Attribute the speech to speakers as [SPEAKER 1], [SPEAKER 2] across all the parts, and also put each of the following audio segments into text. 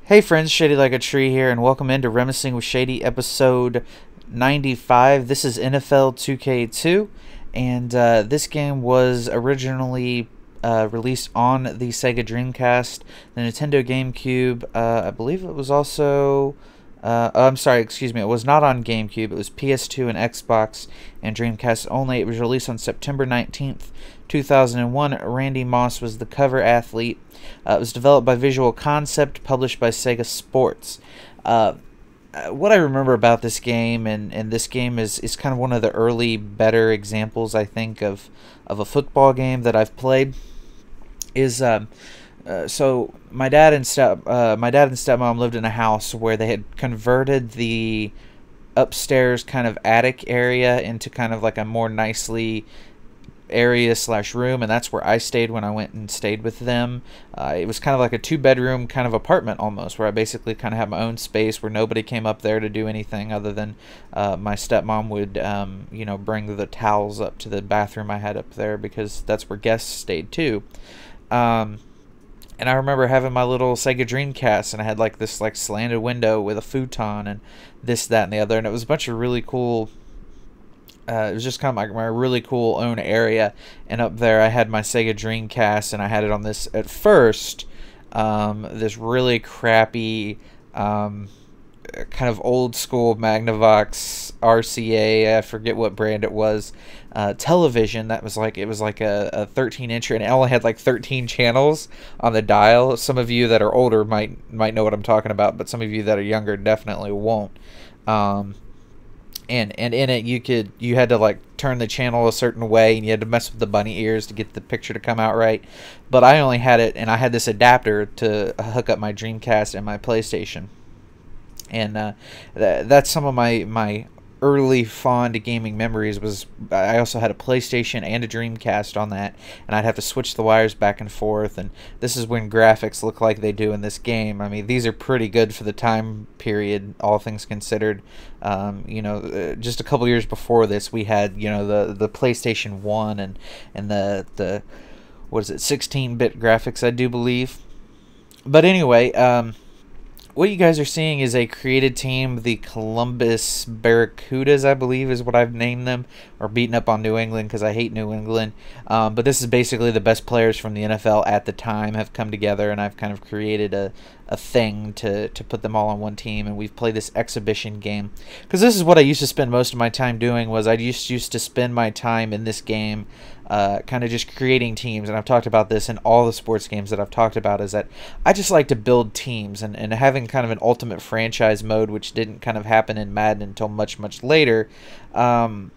[SPEAKER 1] Hey friends, Shadylikeatree here, and welcome into Reminiscing with Shady, episode 95. This is NFL 2K2, and this game was originally released on the Sega Dreamcast, the Nintendo GameCube. I believe it was also... I'm sorry, excuse me, it was not on GameCube. It was PS2 and Xbox and Dreamcast only. It was released on September 19th, 2001. Randy Moss was the cover athlete. It was developed by Visual Concept, published by Sega Sports. What I remember about this game, and this game is kind of one of the early better examples, I think, of a football game that I've played, is... so my dad and stepmom lived in a house where they had converted the upstairs kind of attic area into kind of like a more nicely area / room, and that's where I stayed when I went and stayed with them. It was kind of like a 2-bedroom kind of apartment almost, where I basically kind of had my own space where nobody came up there to do anything other than my stepmom would you know, bring the towels up to the bathroom I had up there, because that's where guests stayed too. And I remember having my little Sega Dreamcast, and I had like this like slanted window with a futon and this, that, and the other, and it was a bunch of really cool. It was just kind of like my really cool own area, and up there I had my Sega Dreamcast, and I had it on this at first, this really crappy, kind of old school Magnavox RCA, I forget what brand it was, television that was like, it was like a 13-incher, and it only had like 13 channels on the dial. Some of you that are older might know what I'm talking about, but some of you that are younger definitely won't. And in it you had to like turn the channel a certain way, and you had to mess with the bunny ears to get the picture to come out right. But I only had it, and I had this adapter to hook up my Dreamcast and my PlayStation. And that's some of my early fond gaming memories. Was I also had a PlayStation and a Dreamcast on that, and I'd have to switch the wires back and forth, and this is when graphics look like they do in this game. I mean, these are pretty good for the time period, all things considered. You know, just a couple years before this, we had, you know, the PlayStation 1 and the what is it, 16-bit graphics, I do believe. But anyway, what you guys are seeing is a created team, the Columbus Barracudas, I believe is what I've named them, or beaten up on New England because I hate New England. But this is basically the best players from the NFL at the time have come together, and I've kind of created a thing to put them all on one team, and we've played this exhibition game. Because this is what I used to spend most of my time doing, was I used to spend my time in this game kind of just creating teams, and I've talked about this in all the sports games that I've talked about, is that I just like to build teams, and having kind of an ultimate franchise mode, which didn't kind of happen in Madden until much later. I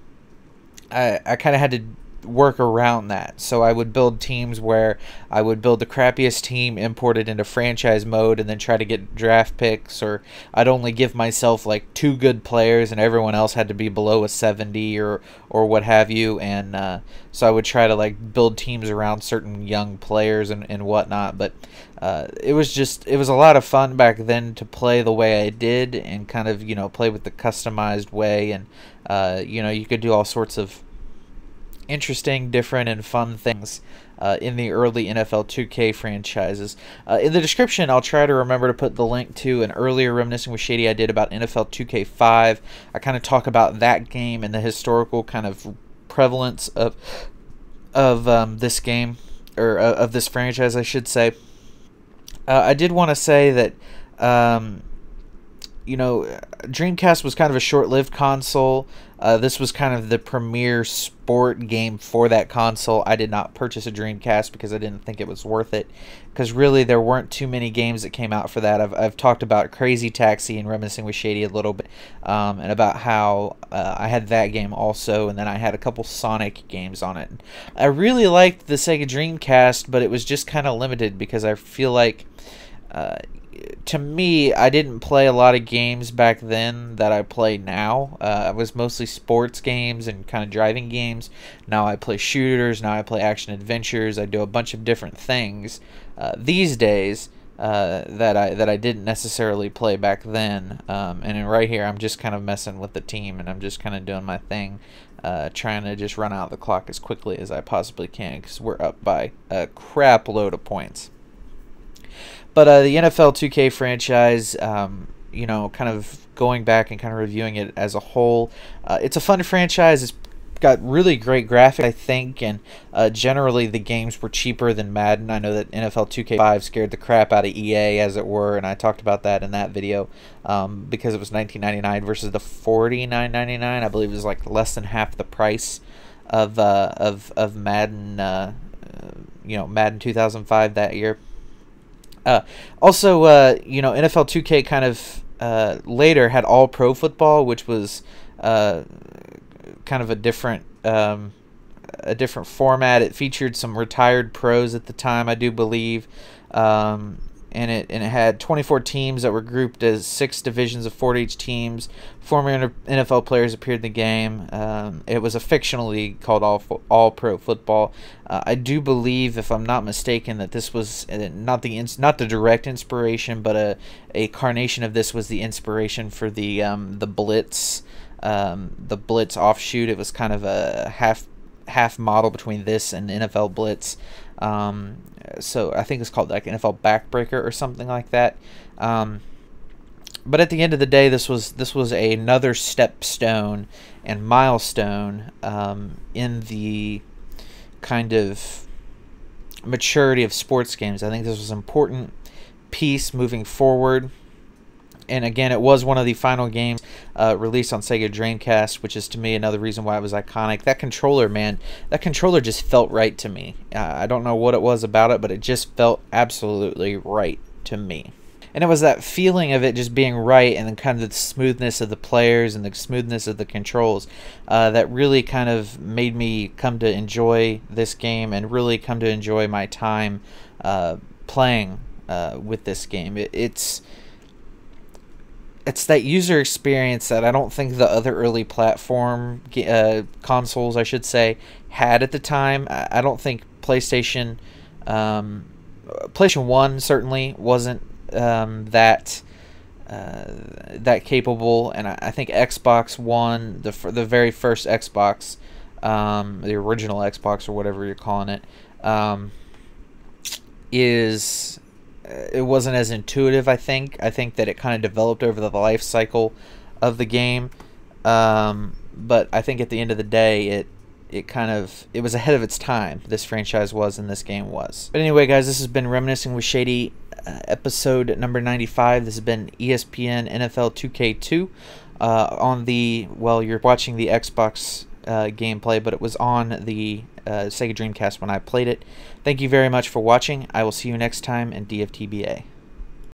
[SPEAKER 1] kind of had to work around that. So I would build teams where I would build the crappiest team, import it into franchise mode, and then try to get draft picks, or I'd only give myself like 2 good players and everyone else had to be below a 70 or what have you. And so I would try to like build teams around certain young players and whatnot. But it was a lot of fun back then to play the way I did, and kind of, you know, play with the customized way. And you know, you could do all sorts of interesting, different, and fun things in the early NFL 2K franchises. In the description, I'll try to remember to put the link to an earlier Reminiscing with Shady I did about NFL 2K5. I kind of talk about that game and the historical kind of prevalence of this game, or of this franchise, I should say. I did want to say that you know, Dreamcast was kind of a short-lived console. This was kind of the premier sport game for that console. I did not purchase a Dreamcast because I didn't think it was worth it, because really there weren't too many games that came out for that. I've talked about Crazy Taxi and Reminiscing with Shady a little bit, and about how I had that game also, and then I had a couple Sonic games on it. I really liked the Sega Dreamcast, but it was just kind of limited, because I feel like to me, I didn't play a lot of games back then that I play now. I was mostly sports games and kind of driving games. Now I play shooters. Now I play action adventures. I do a bunch of different things these days that I didn't necessarily play back then. And right here, I'm just kind of messing with the team, and I'm just kind of doing my thing. trying to just run out the clock as quickly as I possibly can because we're up by a crap load of points. But the NFL 2K franchise, you know, kind of going back and kind of reviewing it as a whole, it's a fun franchise. It's got really great graphics, I think, and generally the games were cheaper than Madden. I know that NFL 2K5 scared the crap out of EA, as it were, and I talked about that in that video because it was $19.99 versus the $49.99. I believe it was like less than half the price of Madden, you know, Madden 2005 that year. Also, you know, NFL 2K kind of later had All Pro Football, which was kind of a different format. It featured some retired pros at the time, I do believe, and it had 24 teams that were grouped as 6 divisions of 4 each teams. Former NFL players appeared in the game. It was a fictional league called All Pro Football. I do believe, if I'm not mistaken, that this was not the direct inspiration, but a carnation of this was the inspiration for the Blitz. The Blitz offshoot. It was kind of a half model between this and NFL Blitz. So I think it's called like NFL Backbreaker or something like that. But at the end of the day, this was another stepstone and milestone in the kind of maturity of sports games. I think this was an important piece moving forward. And again, it was one of the final games released on Sega Dreamcast, which is to me another reason why it was iconic. That controller, man, that controller just felt right to me. I don't know what it was about it, but it just felt absolutely right to me. And it was that feeling of it just being right, and then kind of the smoothness of the players and the smoothness of the controls that really kind of made me come to enjoy this game and really come to enjoy my time playing with this game. It's that user experience that I don't think the other early platform consoles, I should say, had at the time. I don't think PlayStation 1 certainly wasn't that capable, and I think Xbox One, the very first Xbox, the original Xbox or whatever you're calling it, it wasn't as intuitive. I think that it kind of developed over the life cycle of the game, but I think at the end of the day, it was ahead of its time. This franchise was, and this game was. But anyway, guys, this has been Reminiscing with Shady, episode number 95. This has been ESPN NFL 2K2 on the, well, you're watching the Xbox gameplay, but it was on the Sega Dreamcast when I played it. Thank you very much for watching. I will see you next time in DFTBA.